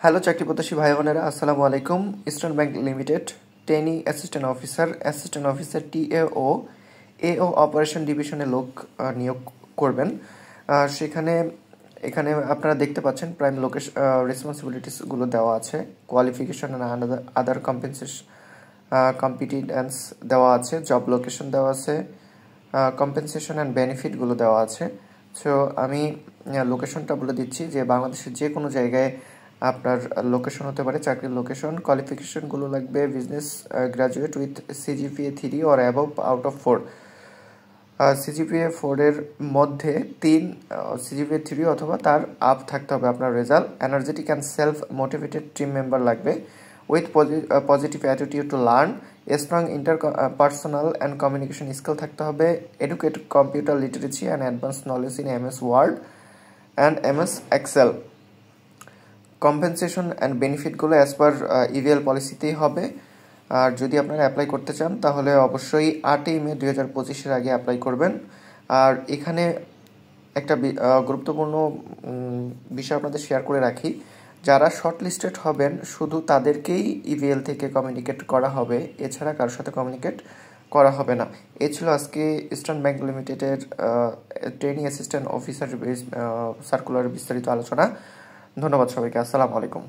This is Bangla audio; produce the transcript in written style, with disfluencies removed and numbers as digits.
হ্যালো চাকরি প্রত্যাশী ভাই বোনেরা, আসসালামু আলাইকুম। Eastern Bank Limited trainee assistant officer TAO AO operation ডিভিশনে লোক নিয়োগ করবেন। সেখানে এখানে আপনারা দেখতে পাচ্ছেন প্রাইম লোকেশন রেসপন্সিবিলিটিসগুলো দেওয়া আছে, কোয়ালিফিকেশন অ্যান্ড আদার কম্পিটেন্স দেওয়া আছে, জব লোকেশন দেওয়া আছে, কম্পেনসেশন অ্যান্ড বেনিফিটগুলো দেওয়া আছে। সো আমি লোকেশনটা বলে দিচ্ছি যে বাংলাদেশের যে কোনো জায়গায় আপনার লোকেশন হতে পারে, চাকরির লোকেশন। কোয়ালিফিকেশনগুলো লাগবে business graduate with CGPA 3 or above out of 4। CGPA 4-এর মধ্যে 3, সিজিপিএ 3 অথবা তার আপ থাকতে হবে আপনার result. Energetic and self motivated team member লাগবে with positive attitude to learn. Strong personal and communication skill থাকতে হবে। Educated computer literacy and advance knowledge in MS Word and MS Excel. Compensation and বেনিফিটগুলো অ্যাজ পার ইভিএল পলিসিতেই হবে। আর যদি আপনারা অ্যাপ্লাই করতে চান তাহলে অবশ্যই 8ই মে 2025-এর আগে অ্যাপ্লাই করবেন। আর এখানে একটা গুরুত্বপূর্ণ বিষয় আপনাদের শেয়ার করে রাখি, যারা শর্টলিস্টেড হবেন শুধু তাদেরকেই ইভিএল থেকে কমিউনিকেট করা হবে, এছাড়া কারোর সাথে কমিউনিকেট করা হবে না। এই ছিল আজকে ইস্টার্ন ব্যাংক লিমিটেডের ট্রেনিং অ্যাসিস্ট্যান্ট অফিসার সার্কুলার বিস্তারিত আলোচনা। ধন্যবাদ সবাইকে। আসসালামু আলাইকুম।